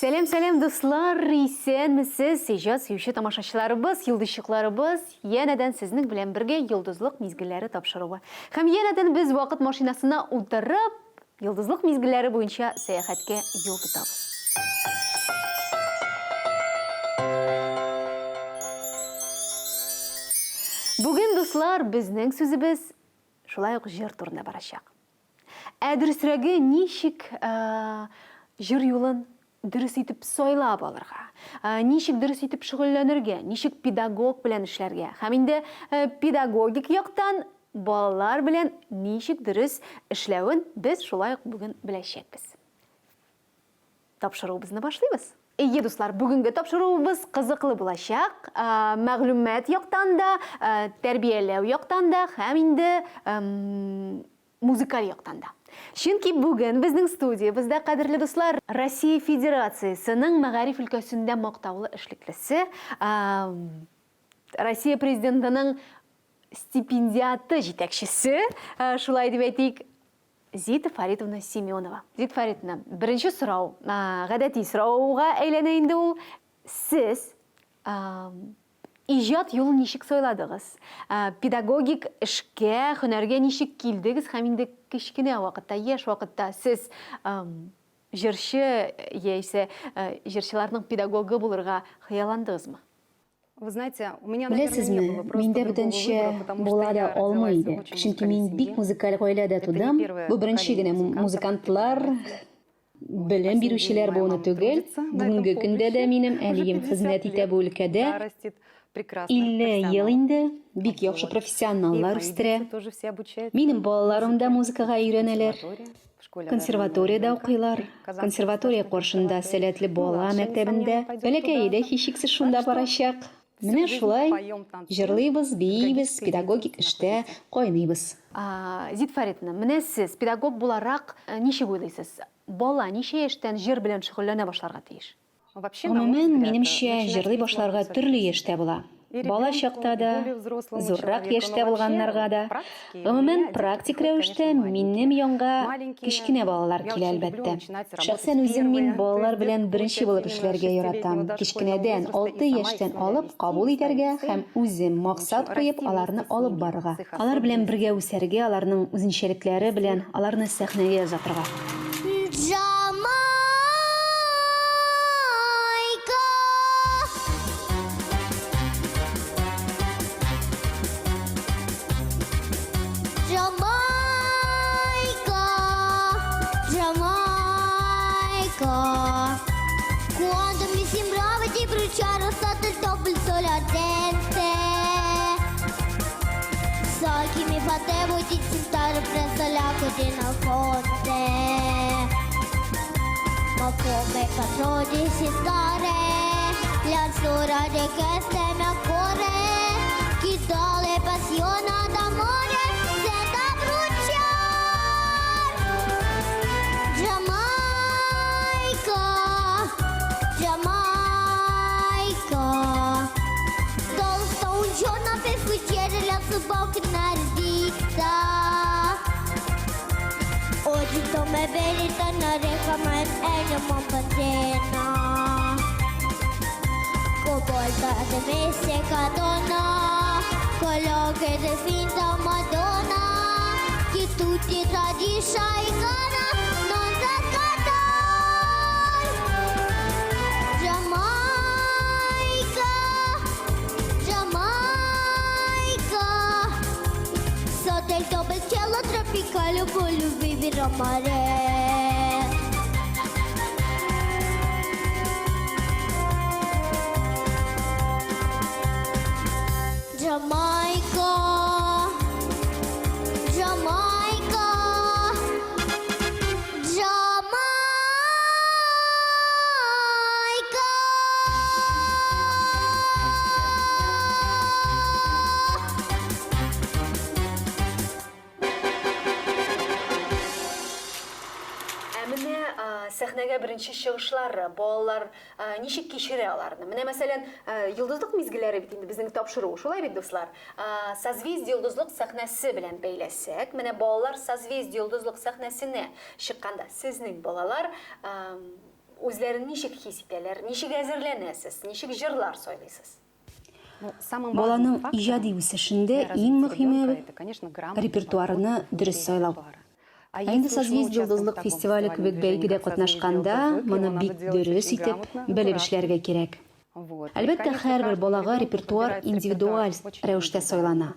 Сәлем достар, исәнмесез, сәйжат сөйші тамашашыларыбыз, йылдызчыкларыбыз, янәдән сезнең белән бергә йылдызлык мизгелләре тапшыруы. Һәм янәдән без вакыт машинасына утырып, йылдызлык мизгелләре буенча сәяхәткә юл тотабыз. Бүген дуслар, безнең сүзебез шулай ук җыр турында барачак. Дөресрәге ничек җыр юлын дөрес итеп сайлап алырга, ничек дөрес итеп шөгыльләнергә, ничек педагог белән эшләргә, һәм инде педагогик яктан балалар белән ничек дөрес эшләвен без шулай ук бүген беләчәкбез. Тапшыруыбызны башлыйбыз. Дуслар, бүгенге тапшыруыбыз кызыклы булачак. Мәгълүмат яктан да, тәрбияләү яктан да, һәм инде музыкаль яктан да. Чөнки бүген безнең студиябызда, кадерле дуслар, Россия Федерациясының мәгариф өлкәсендә мактаулы эшлеклесе, Россия президентының стипендиаты җитәкчесе, шулай дип әйтик, Зита Фаритовна Семенова. Зита Фаритовна, беренче сорау, гадәти сорауга әйләнә инде ул. Сез иҗат юлын ничек сайладыгыз? Педагогик эшкә, һөнәргә ничек килдегез? Һәм инде кечкенә вакытта, яшь вакытта сез җырчы яисә җырчыларның педагогы булырга хыялландыгызмы? Беләсезме, миндә бүтәнчә була да алмый иде. Чөнки мин бик музыкаль гаиләдә тудым. Бу беренче генә музыкантлар, белем бирүчеләр буыны түгел. Бүгенге көндә дә минем әнием хезмәт итә бу өлкәдә. 50 ел инде бик яхшы профессионаллар үстерә. Минем балаларым да музыкага өйрәнәләр. Консерваториядә укыйлар. Консерватория каршында сәләтле бала мәктәбендә. Бәләкәе дә һичшиксез шунда барачак. Менә шулай җырлыйбыз, бийбез, педагогик эштә кайныйбыз. Зита Фаритовна, менә сез педагог буларак ничек уйлыйсыз? Бала ничә яшьтән җыр белән шөгыльләнә башларга тиеш? Гомумән, минемчә, җырлый башларга төрле яшьтә була. Бала чакта да, зуррак яшьтә булганнарга да. Гомумән, практик рәвештә минем янга кечкенә балалар килә әлбәттә. Шәхсән үзем мин балалар белән беренче булып эшләргә яратам. Кечкенәдән 6 яшьтән алып кабул итәргә һәм үзем максат куеп аларны алып барырга. Алар белән бергә үсәргә, аларның үзенчәлекләре белән аларны сәхнәгә озатырга. Quando mi sembrava di bruciare sotto il dopo il sole ardente, so che mi facevo di sentare presso l'acqua di una fonte, ma come potrò desiderare l'azzurra di queste mie cuore, che sole passione d'amore senza bruciare. Jamaica, dolce un giorno per fuggire la sua bocca inardita. Oggi come vedi tornare come è una patena. Cobolta de me seca donna, quello che è finta Madonna, che tutti tradisce i gana, non sa cantare. Sotto il dopo il cielo tropicale voglio vivere a mare. Jamaica, Jamaica, Jamaica. Сәхнәгә беренче чыгышлары, балалар ничек кичерә аларны? Менә мәсәлән, йылдызлык мизгелләре бит инде безнең тапшыру. Шулай бит, дуслар. Созвездие йылдызлык сәхнәсе белән бәйләсәк, менә балалар созвездие йылдызлык сәхнәсенә чыкканда, сезнең балалар Үзләрен ничек хис итәләр, ничек әзерләнәсез, ничек җырлар сөйлисез? Баланың иҗади үсешендә иң мөһиме репертуарны дөрес сайлау. Инде Созвездие йолдызлык фестивале кебек бәйгедә катнашканда, моны бик дөрес итеп белеп эшләргә кирәк. Әлбәттә, һәрбер балага репертуар индивидуаль рәвештә сайлана.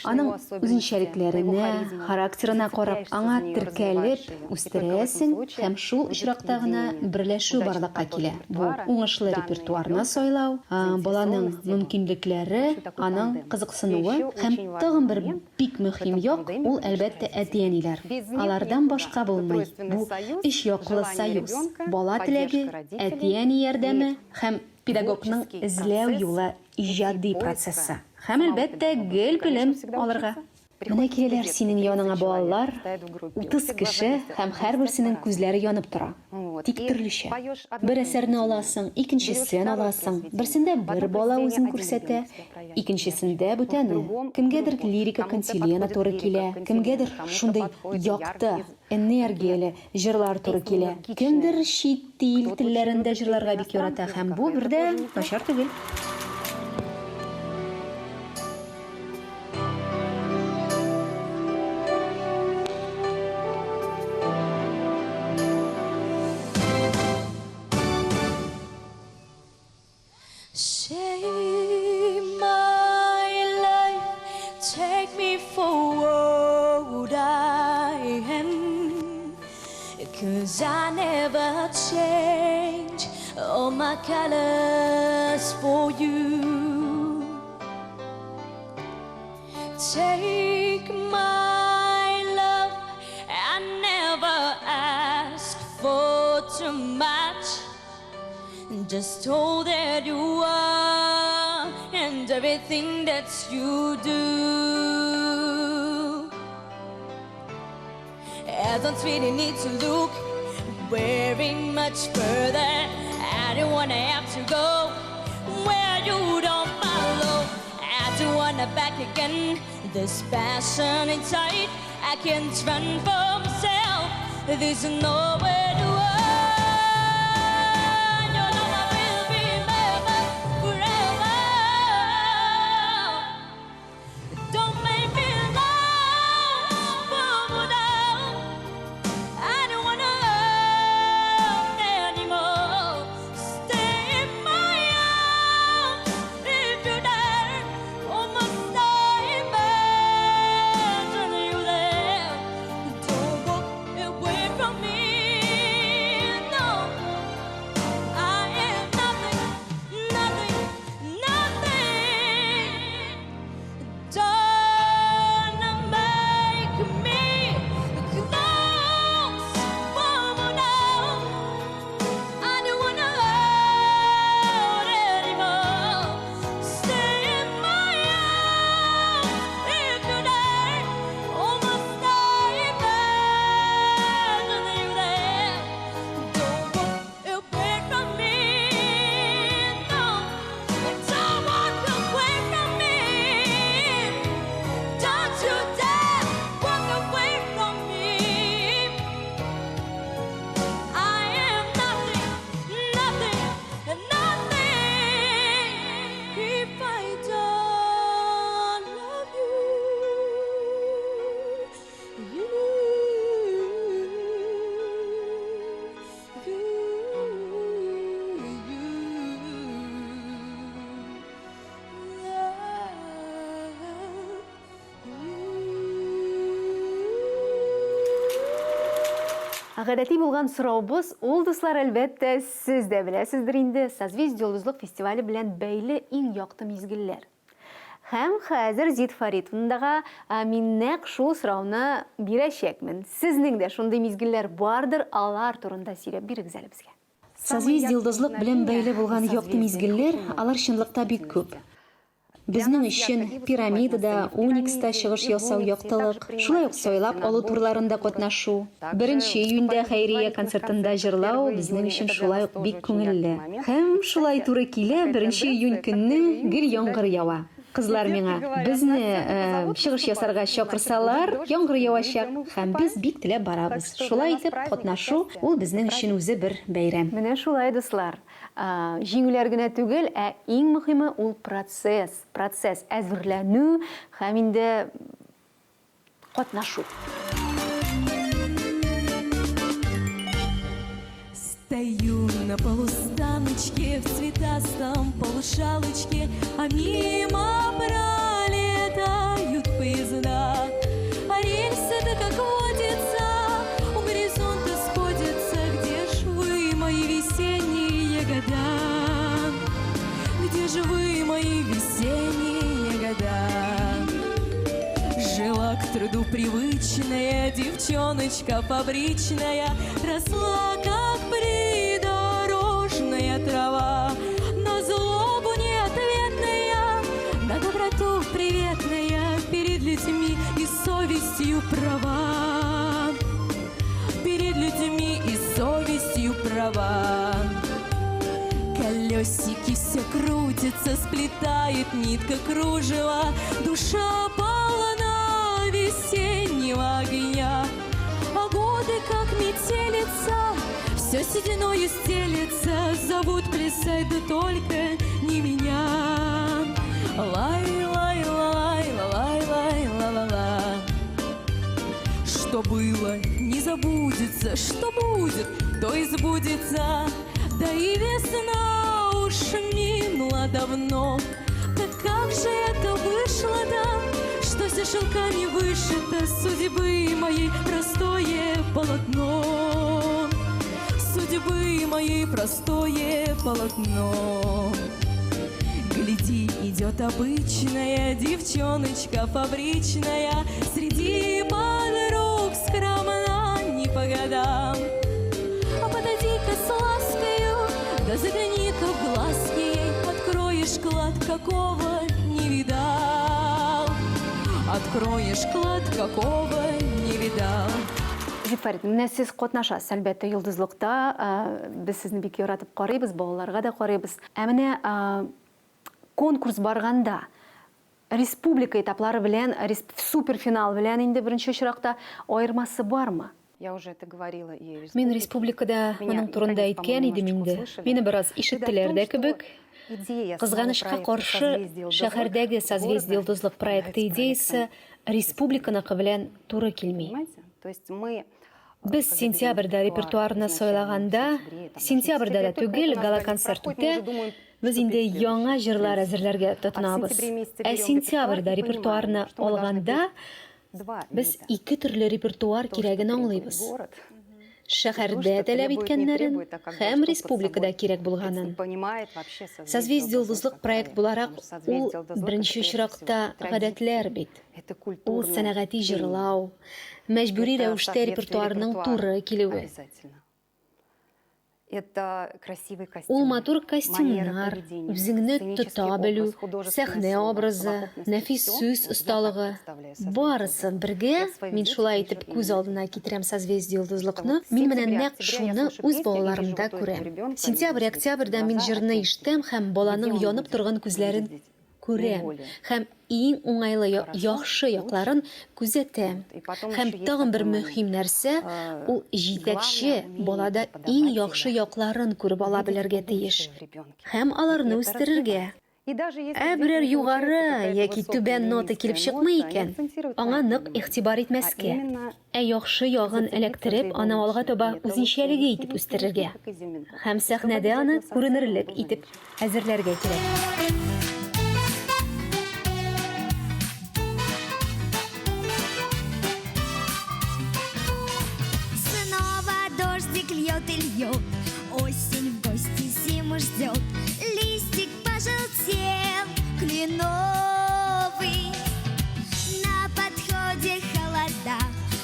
Аның үзенчәлекләренә, характерына карап, аңа теркәлеп үстерәсең һәм шул очракта гына берләшү барлыкка килә. Бу уңышлы репертуарны сайлау, баланың мөмкинлекләре, аның кызыксынуы һәм тагын бер бик мөһим як ул әлбәттә әти-әниләр. Алардан башка булмый. Бу өч яклы союз. Бала теләге, әти-әни ярдәме һәм педагогның эзләү юлы иҗади процессы. Һәм әлбәттә гел белем алырга. Менә киләләр синең яныңа балалар, 30 кеше һәм һәрберсенең күзләре янып тора. Тик төрлечә. Бер әсәрне аласың, икенчесен аласың. Берсендә бер бала үзен күрсәтә, икенчесендә бүтәне. Кемгәдер лирика контилена туры килә, кемгәдер шундый якты, энергияле җырлар туры килә. Кемдер чит ил телләрендә җырларга бик ярата һәм бу бердә начар түгел. Save my life, take me for what I am, 'cause I never change all my colors for you. Take my love, I never ask for too much. Just all that you are and everything that you do. I don't really need to look very much further. I don't wanna have to go where you don't follow. I don't wanna back again. This passion inside, I can't run for myself. There's nowhere to go. Гадәти булган сораубыз, ул дуслар әлбәттә сез дә беләсездер инде, Созвездие йолдызлык фестивале белән бәйле иң якты мизгелләр. Һәм хәзер Зит Фаритовнага мин нәкъ шул сорауны бирәчәкмен. Сезнең дә шундый мизгелләр бардыр, алар турында сөйләп бирегез әле безгә. Созвездие йолдызлык белән бәйле булган якты мизгелләр, алар чынлыкта бик күп. Безнең өчен пирамидада, Уникста чыгыш ясау яктылык, шулай ук сайлап алу турларында катнашу, 1 июньдә хәйрия концертында җырлау безнең өчен шулай ук бик күңелле. Һәм шулай туры килә 1 июнь көнне гел яңгыр ява. Кызлар миңа, безне чыгыш ясарга чакырсалар, яңгыр явачак, һәм без бик теләп барабыз. Шулай итеп, катнашу ул безнең өчен үзе бер бәйрәм. Менә шулай, дуслар. Җиңүләр генә түгел, ә иң мөһиме ул процесс. Процесс әзерләнү һәм инде катнашу. Стою на полустаночке в цветастом полушалочке, а мимо пролетают поезда. А рельсы-то, как водится, у горизонта сходятся. Где ж вы, мои весенние года? Где же вы, мои весенние года? Жила к труду привычная девчоночка фабричная, росла, как придорожная трава, на злобу неответная, на доброту приветная, перед людьми и совестью права, перед людьми и совестью права. Колесики все крутятся, сплетает нитка кружева, душа полна весеннего огня, а годы, как метелица, все сединою стелется, зовут плясать, да только не меня. Лай-лай-лай-лай-лай-лай-ла-ла. Что было, не забудется, что будет, то и сбудется. Да и весна уж минула давно, так как же это вышло-то, что за шелками вышито судьбы моей простое полотно, судьбы моей простое полотно. Гляди, идет обычная девчоночка фабричная, среди подруг скромна не по годам. А подойди-ка с ласкою, да загляни-ка в глазки ей, откроешь клад, какого не видал, откроешь клад, какого не видал. Җифарит, менә сез катнашасыз, әлбәттә, йолдызлыкта, без сезне бик яратып карыйбыз, балаларга да карыйбыз. Ә менә конкурс барганда, республика этаплары белән, суперфинал белән инде беренче очракта аермасы бармы? Я уже это говорила и Мин республикада моның турында әйткән идем инде. Мине бераз ишеттеләр дә кебек. Кызганычка каршы, шәһәрдәге созвездие йолдызлык проекты идеясы республиканыкы белән туры килми. То есть мы Без сентябрьдә репертуарны сайлаганда, сентябрьдә дә түгел, гала-концерт үтә, без инде яңа җырлар әзерләргә тотынабыз. Ә сентябрьдә репертуарны алганда, без ике төрле репертуар кирәген аңлыйбыз. Шәһәрдә таләп иткәннәрен һәм республикада кирәк булганын. Созвездие йолдызлык проект буларак, ул беренче очракта гадәтләр бит. Ул сәнәгати җырлау, мәҗбүри рәвештә репертуарның туры килүе. Ул матур костюмнар, үзеңне тота белү, сәхнә образы, нәфис сүз осталыгы. Барысы бергә, мин шулай итеп күз алдына китерәм созвездие йолдызлыкны, мин менә нәкъ шуны үз балаларымда күрәм. Сентябрь-октябрьдә мин җырны ишетәм һәм баланың янып торган күзләрен күрәм. Һәм иң уңайлы яхшы якларын күзәтәм. Һәм тагын бер мөһим нәрсә, ул җитәкче балада иң яхшы якларын күреп ала белергә тиеш. Һәм аларны үстерергә. Ә берәр югары яки түбән нота килеп чыкмый икән, аңа нык игътибар итмәскә. Ә яхшы ягын эләктереп, аны алга таба үзенчәлеге итеп үстерергә. Һәм сәхнәдә аны күренерлек итеп әзерләргә кирәк. Льет и льет, осень в гости зиму ждет, листик пожелтел, кленовый. На подходе холода,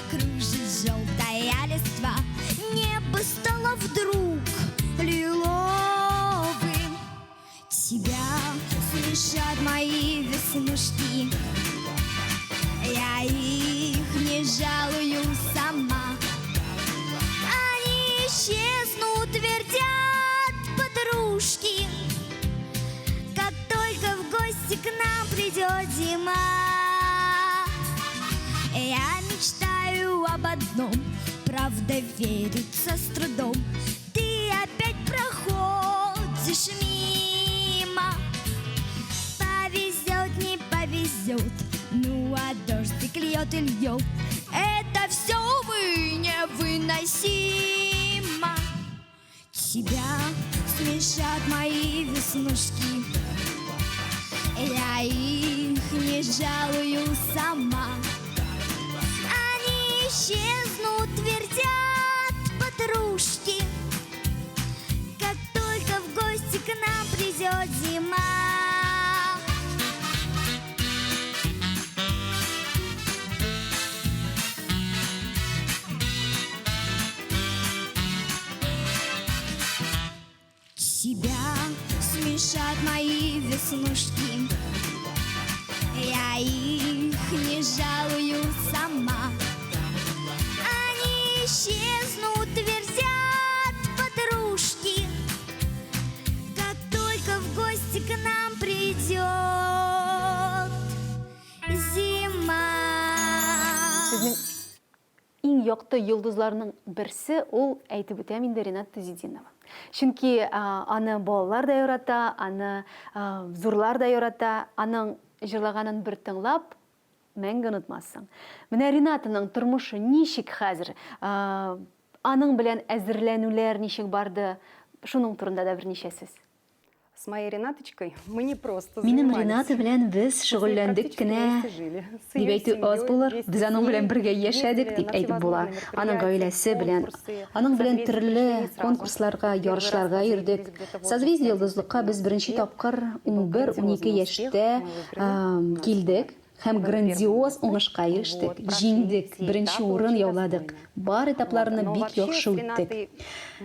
кружит желтая листва, небо стало вдруг лиловым. Тебя смешат мои веснушки, я их не жалую сама. Исчезнут, твердят подружки, как только в гости к нам придет зима. Я мечтаю об одном, правда верится с трудом. Ты опять проходишь мимо. Повезет, не повезет, ну а дождик льет и льет. Это все, увы, невыносимо. Тебя смешат мои веснушки, я их не жалую сама. Они исчезнут, твердят подружки, как только в гости к нам придет зима. Тебя смешат мои веснушки, я их не жалую сама. Они исчезнут, твердят подружки, как только в гости к нам придет зима. Сезнең иң якты йолдызларның берсе ул әйтеп үтәм инде Ринат Тазитдинова. Чөнки аны балалар да ярата, аны зурлар да ярата, аның җырлаганын бер тыңлап, мәңге онытмассың. Менә Ринатның тормышы ничек хәзер? Аның белән әзерләнүләр ничек барды? Шуның турында да берничә сүз. С моей Ринаточкой мы не просто Минем занимались. Рената белән без шөгыльләндек кенә. Дип әйтү аз булыр. Без аның белән бергә яшәдек дип әйтеп була. Аның гаиләсе белән, аның белән төрле конкурсларга, ярышларга йөрдек. Созвездие йолдызлыкка без беренче тапкыр 11-12 яшьтә килдек. Һәм грандиоз уңышка ирештек, җиңдек, беренче урын яуладык. Бар этапларны бик яхшы үттек.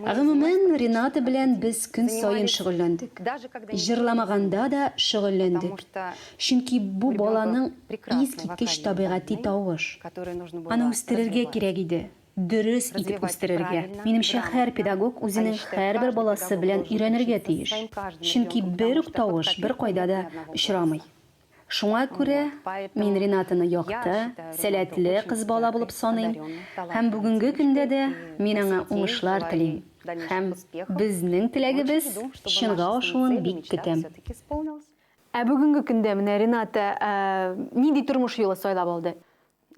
Гомумән, Рената белән без көн саен шөгыльләндек. Җырламаганда да шөгыльләндек. Чөнки бу баланың искиткеч табигати тавыш. Аны үстерергә кирәк иде. Дөрес итеп үстерергә. Минемчә, һәр педагог үзенең һәрбер баласы белән өйрәнергә тиеш. Чөнки бер үк тавыш бер кайда да очрамый. Шуңа күрә мин Ринатаны якты, сәләтле кыз бала булып саныйм. Һәм бүгенге көндә дә мин аңа уңышлар телим. Һәм безнең теләгебез чынга ашуын бик көтәм. Бүгенге көндә менә Рената нинди тормыш юлы сайлап алды?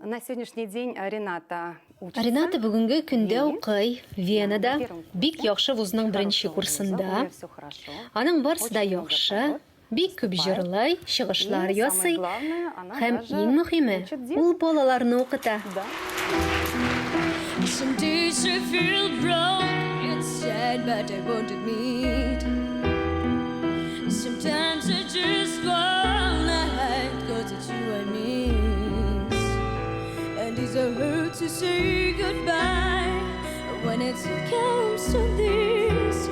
На сегодняшний день Рената учится. Рената бүгенге көндә укый Венада, бик яхшы вузның беренче курсында. Всё хорошо. Аның барысы да яхшы. Бик күп җырлый, чыгышлар ясый. Һәм иң мөһиме, ул балаларны укыта. Some days I feel broke, it's sad but I won't admit. Sometimes I just wanna hide cause it's you I miss. And it's so hard to say goodbye when it comes to this.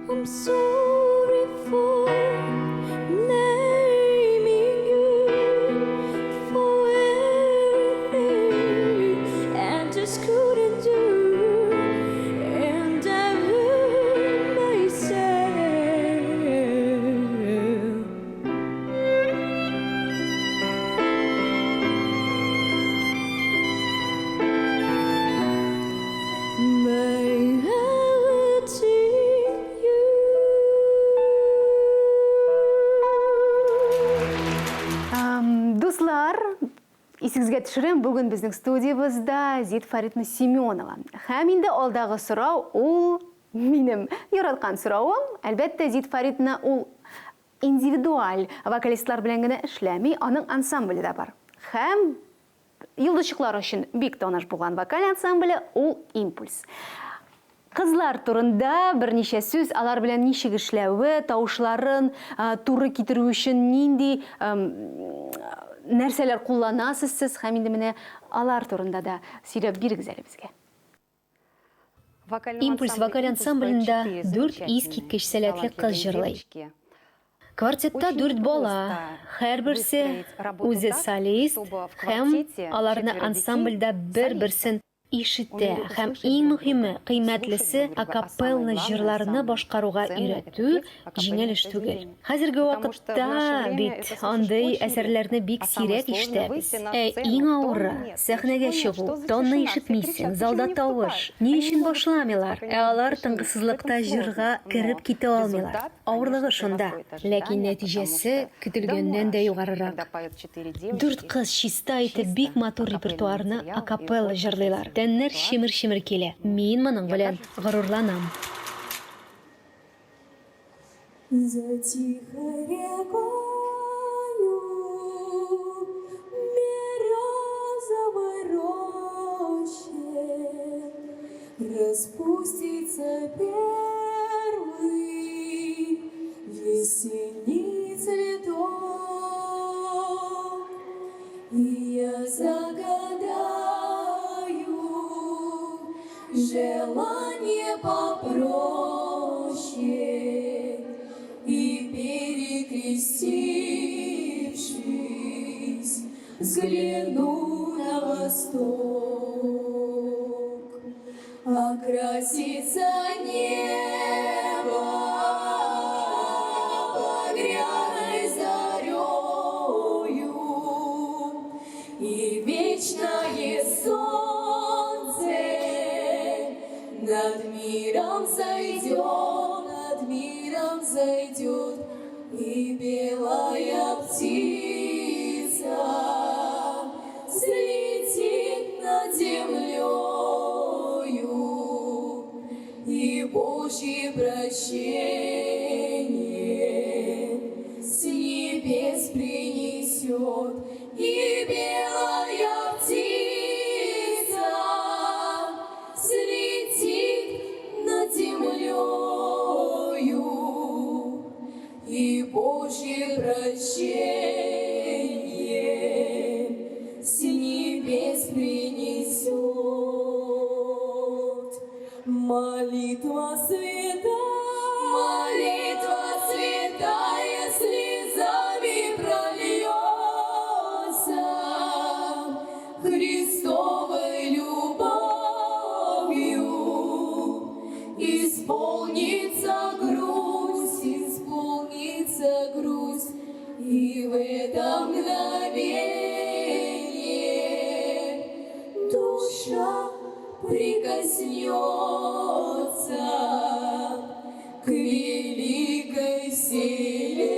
I'm sorry for blaming you for everything and just Есіңізге түшірем, бүгін біздің студиябызда Зит Фаритна Семенова. Һәм инде алдағы сұрау ул минем яраткан сұрауым. Әлбәттә, Зит Фаритна ул индивидуаль вокалистлар белән генә эшләми, аның ансамбле да бар. Һәм йолдызчыклар өчен бик таныш булган вокаль ансамбле ул Импульс. Кызлар турында берничә сүз, алар белән ничек эшләве, тавышларын туры китерү өчен нинди нәрсәләр кулланасыз сез, һәм инде менә алар турында да сөйләп бирегез әле безгә. Импульс вокаль ансамблендә 4 искиткеч сәләтле кыз җырлый. Квартетта 4 бала, һәрберсе үзе солист, һәм аларны ансамбльдә бер-берсен ишетә, һәм иң мөһиме, кыйммәтлесе акапелла җырларны башкаруга өйрәтү җиңел эш түгел. Хәзерге вакытта бит андый әсәрләрне бик сирәк ишетәбез. Иң авыры сәхнәгә чыгу, тонны ишетмисең, залда тавыш. Ни өчен башламыйлар? Алар тынгысызлыкта җырга кереп китә алмыйлар. Авырлыгы шунда, ләкин нәтиҗәсе көтелгәннән дә югарырак. 4 кыз чиста итеп бик матур репертуарны акапелла җырлыйлар. Тәннәр шимер-шимер килә. Мин моның белән горурланам. За тихой рекою березовой роще распустится первый весенний цветок, и я загадаю желание попроще, и перекрестившись, взгляну на восток. Окрасится небо багряной зарею, и вечное солнце над миром зайдет, и белая птица взлетит над землею, и Божье прощение с небес принесет, и белая птица взлетит над землею, и Божье прощение с небес принесет. Молитва святая слезами прольется, Христовой любовью исполнится грусть, и в это мгновение душа прикоснется к великой вселенной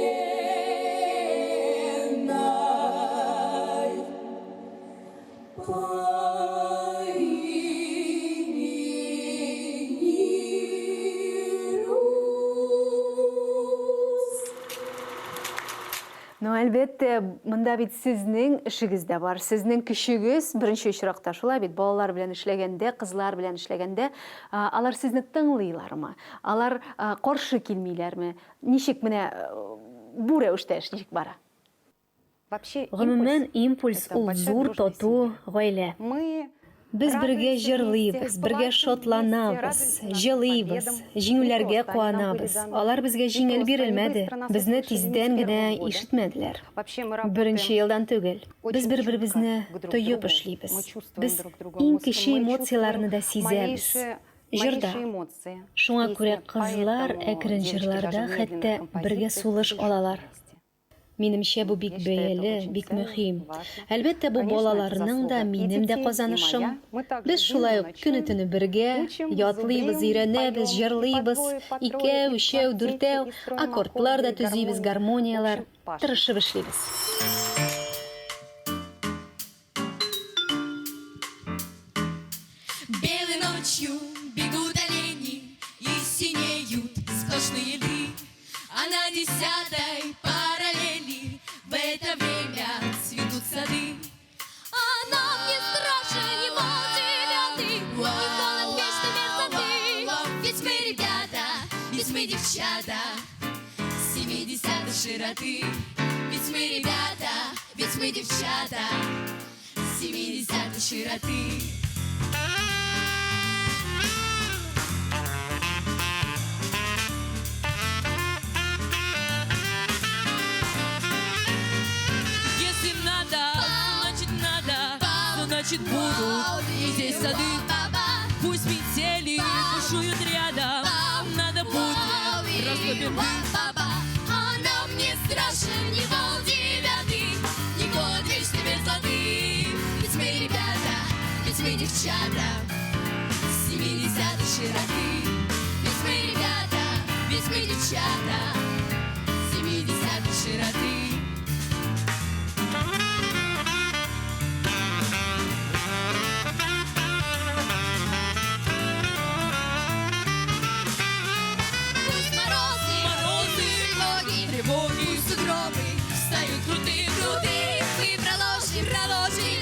по имени Русь. Ну, әлбәттә, монда бит сезнең эшегез дә бар. Сезнең көчегез беренче очракта шулай бит балалар белән эшләгәндә, кызлар белән эшләгәндә, алар сезне тыңлыйлармы? Алар каршы килмиләрме? Ничек менә бу рәвештә эш ничек бара? Гомумән, Импульс ул зур тату гаилә. Без бергә җырлыйбыз, бергә шатланабыз, җылыйбыз, җиңүләргә куанабыз. Алар безгә җиңел бирелмәде, безне тиздән генә ишетмәделәр. Беренче елдан түгел. Без бер-беребезне тоеп эшлибез. Без иң кече эмоцияларны да сизәбез. Җырда. Шуңа күрә кызлар әкрен җырларда хәтта бергә сулыш алалар. Минемчә, бу бик бәяле, бик мөһим. Әлбәттә, бу балаларның да, минем дә казанышым. Без шулай ук көне-төне бергә ятлыйбыз, өйрәнәбез, җырлыйбыз, икәү, өчәү, дүртәү, аккордлар да төзибез, гармониялар, тырышып эшлибез. 80-й параллели в это время цветут сады. А нам не страшен его 9-й, и холод вечной мерзлоты. Ведь мы ребята, ведь мы девчата 70-й широты. Ведь мы ребята, ведь мы девчата 70-й широты. Если надо, значит будут и здесь сады. Пусть метели бушуют рядом, надо будет растопим дым. А нам не страшен ни вол 9-й, ни год вечной мерзлоты. Ведь мы ребята, ведь мы девчата 70-й широты. Ведь мы ребята, ведь мы девчата 70-й широты. Пусть морозы, тревоги, сугробы встают крутые. Мы проложим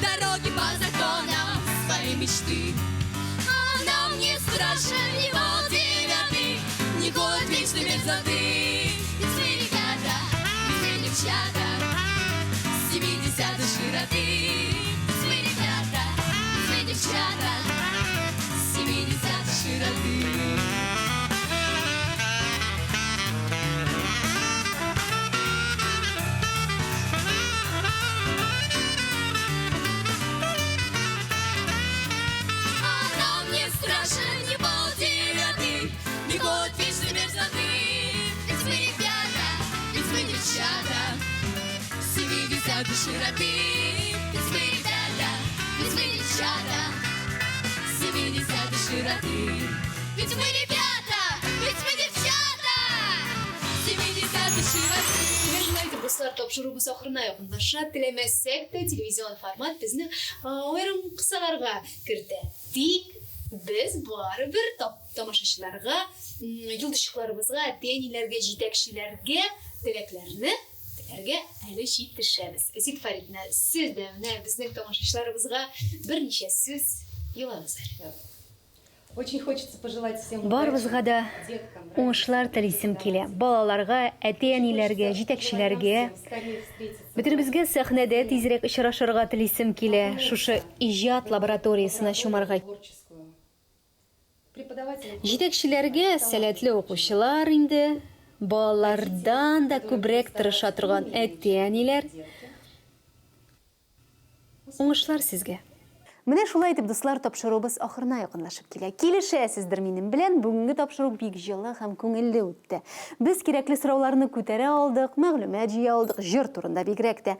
дороги по законам своей мечты. А нам не страшен ни вол 9-й, ни год вечной мерзлоты. Ведь мы ребята, ведь мы девчата 70-й широты. Ведь мы ребята, ведь мы девчата 70-й широты. Страшен не вол 9-й, ни год вечной мерзлоты. Ведь мы ребята, ведь мы девчата 70-й широты. Ведь мы ребята, ведь мы девчата 70-й широты. Ведь мы ребята, ведь мы девчата 70-й широты. Hürmetli dostlar, topşırığımız ahırına yakınlaşa dilemezsek de televizyon format bizni ayrim kısalarga kirdi. Dik biz baribir tomoshachilarga, yulduzchilarimizga, denilarga, yetakchilarga tilaklarga hali yetkazamiz. Aziz Faridna, sizdan bizning tomoshachilarimizga bir necha so'z yo'laymiz. Очень хочется пожелать всем Барыбызга да деткам, уңышлар телисем килә. Балаларга, әти-әниләргә, җитәкчеләргә, скорее встретиться. бөтенебезгә сәхнәдә тизрәк очрашырга телисем килә. Шушы иҗат лабораториясенә чумарга. Творческую. Преподаватели Җитәкчеләргә сәләтле укучылар инде, балалардан да күбрәк тырыша торган әти-әниләр. Уңышлар сезгә. Менә шулай итеп, дуслар, тапшыруыбыз ахырына якынлашып килә. Килешәсездер минем белән, бүгенге тапшыру бик җылы һәм күңелле үтте. Без кирәкле сорауларны күтәрә алдык, мәгълүмат җыя алдык, җыр турында бигрәк тә.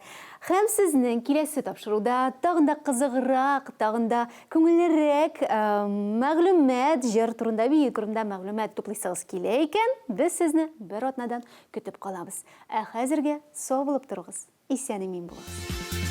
Һәм сезнең киләсе тапшыруда тагын да кызыграк, тагын да күңеллерәк мәгълүмат җыр турында, бию турында мәгълүмат туплыйсагыз килә икән, без сезне бер атнадан көтеп калабыз. Ә хәзергә сау булып торыгыз, исән-имин булыгыз.